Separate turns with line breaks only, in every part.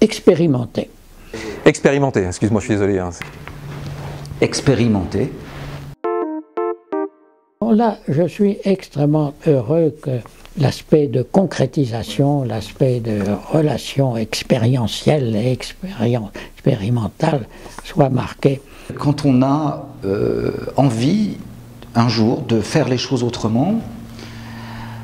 Expérimenter.
Expérimenter, excuse-moi, je suis désolé. Hein.
Expérimenter.
Là, je suis extrêmement heureux que l'aspect de concrétisation, l'aspect de relation expérientielle et expérimentale soit marqué.
Quand on a envie, un jour, de faire les choses autrement,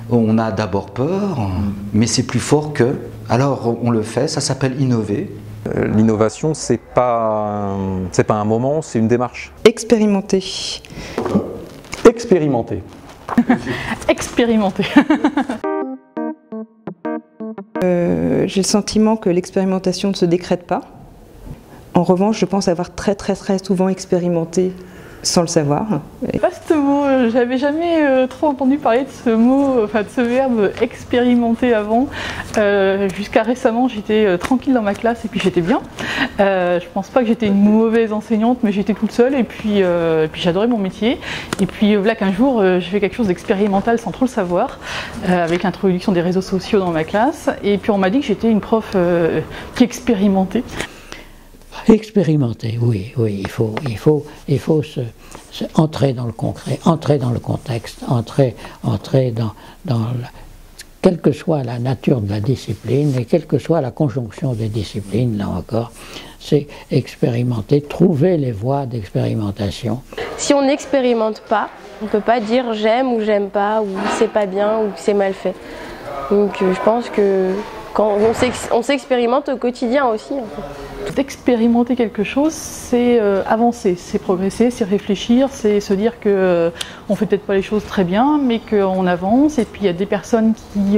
on a d'abord peur, mais c'est plus fort que. Alors on le fait, ça s'appelle innover.
L'innovation, c'est pas un moment, c'est une démarche.
Expérimenter.
Expérimenter.
Expérimenter.
J'ai le sentiment que l'expérimentation ne se décrète pas. En revanche, je pense avoir très souvent expérimenté sans le savoir.
Pas ce mot, j'avais jamais trop entendu parler de ce mot, enfin de ce verbe expérimenter avant. Jusqu'à récemment, j'étais tranquille dans ma classe et puis j'étais bien. Je pense pas que j'étais une mauvaise enseignante, mais j'étais toute seule et puis j'adorais mon métier. Et puis voilà qu'un jour, je fais quelque chose d'expérimental sans trop le savoir, avec l'introduction des réseaux sociaux dans ma classe. Et puis on m'a dit que j'étais une prof qui expérimentait.
Expérimenter, oui, il faut entrer dans le concret, entrer dans le contexte, entrer quelle que soit la nature de la discipline et quelle que soit la conjonction des disciplines, là encore, c'est expérimenter, trouver les voies d'expérimentation.
Si on n'expérimente pas, on ne peut pas dire j'aime ou j'aime pas, ou c'est pas bien ou c'est mal fait. Donc je pense que quand on s'expérimente au quotidien aussi. En fait.
D'expérimenter quelque chose, c'est avancer, c'est progresser, c'est réfléchir, c'est se dire que on fait peut-être pas les choses très bien, mais qu'on avance. Et puis il y a des personnes qui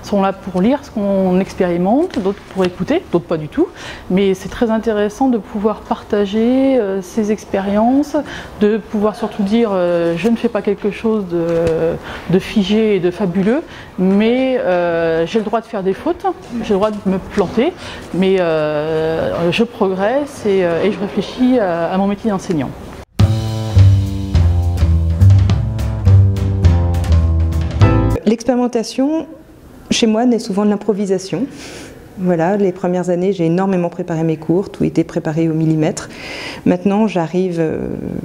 sont là pour lire ce qu'on expérimente, d'autres pour écouter, d'autres pas du tout. Mais c'est très intéressant de pouvoir partager ces expériences, de pouvoir surtout dire je ne fais pas quelque chose de figé et de fabuleux, mais j'ai le droit de faire des fautes, j'ai le droit de me planter, mais je progresse et je réfléchis à mon métier d'enseignant.
L'expérimentation, chez moi, naît souvent de l'improvisation. Voilà, les premières années, j'ai énormément préparé mes cours, tout était préparé au millimètre. Maintenant, j'arrive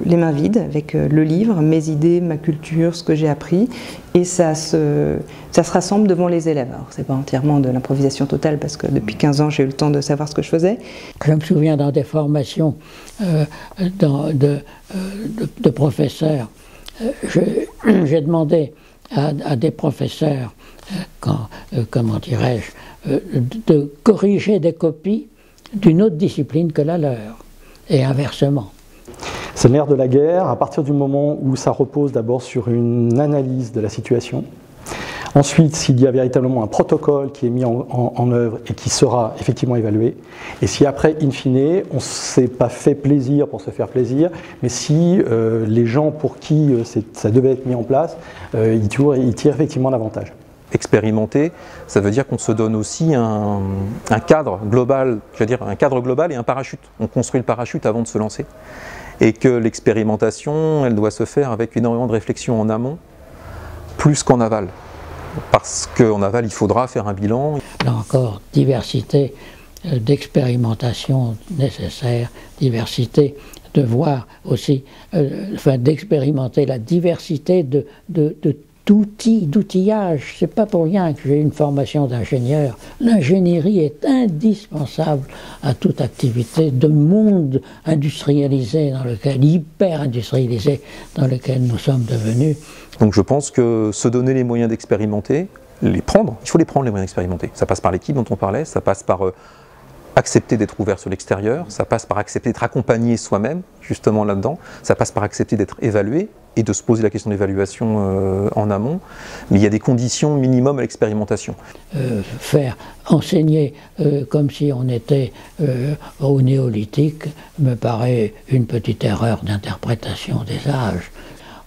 les mains vides avec le livre, mes idées, ma culture, ce que j'ai appris, et ça se rassemble devant les élèves. Alors, c'est pas entièrement de l'improvisation totale, parce que depuis 15 ans, j'ai eu le temps de savoir ce que je faisais.
Je me souviens dans des formations de professeurs, j'ai demandé à des professeurs, comment dirais-je, de corriger des copies d'une autre discipline que la leur, et inversement.
C'est l'ère de la guerre, à partir du moment où ça repose d'abord sur une analyse de la situation. Ensuite, s'il y a véritablement un protocole qui est mis en œuvre et qui sera effectivement évalué, et si après, in fine, on ne s'est pas fait plaisir pour se faire plaisir, mais si les gens pour qui ça devait être mis en place, ils tirent effectivement l'avantage.
Expérimenter, ça veut dire qu'on se donne aussi un cadre global, je veux dire un cadre global et un parachute. On construit le parachute avant de se lancer. Et que l'expérimentation, elle doit se faire avec énormément de réflexion en amont, plus qu'en aval. Parce qu'en aval, il faudra faire un bilan.
Là encore, diversité d'expérimentation nécessaire, diversité de voir aussi, d'expérimenter la diversité d'outillage. C'est pas pour rien que j'ai une formation d'ingénieur. L'ingénierie est indispensable à toute activité de monde industrialisé dans lequel, hyper industrialisé dans lequel nous sommes devenus.
Donc je pense que se donner les moyens d'expérimenter, les prendre, il faut les prendre les moyens d'expérimenter. Ça passe par l'équipe dont on parlait, ça passe par accepter d'être ouvert sur l'extérieur, ça passe par accepter d'être accompagné soi-même, justement là-dedans, ça passe par accepter d'être évalué et de se poser la question d'évaluation en amont, mais il y a des conditions minimum à l'expérimentation.
Faire enseigner comme si on était au néolithique me paraît une petite erreur d'interprétation des âges.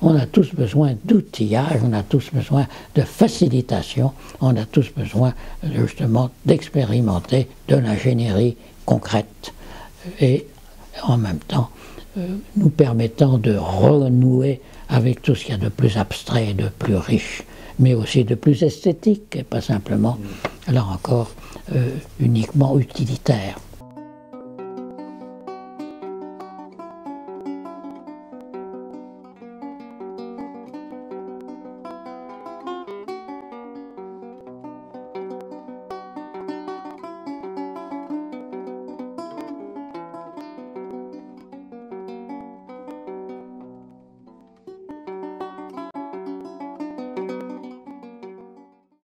On a tous besoin d'outillage, on a tous besoin de facilitation, on a tous besoin justement d'expérimenter de l'ingénierie concrète et en même temps nous permettant de renouer avec tout ce qu'il y a de plus abstrait et de plus riche, mais aussi de plus esthétique et pas simplement, là encore, uniquement utilitaire.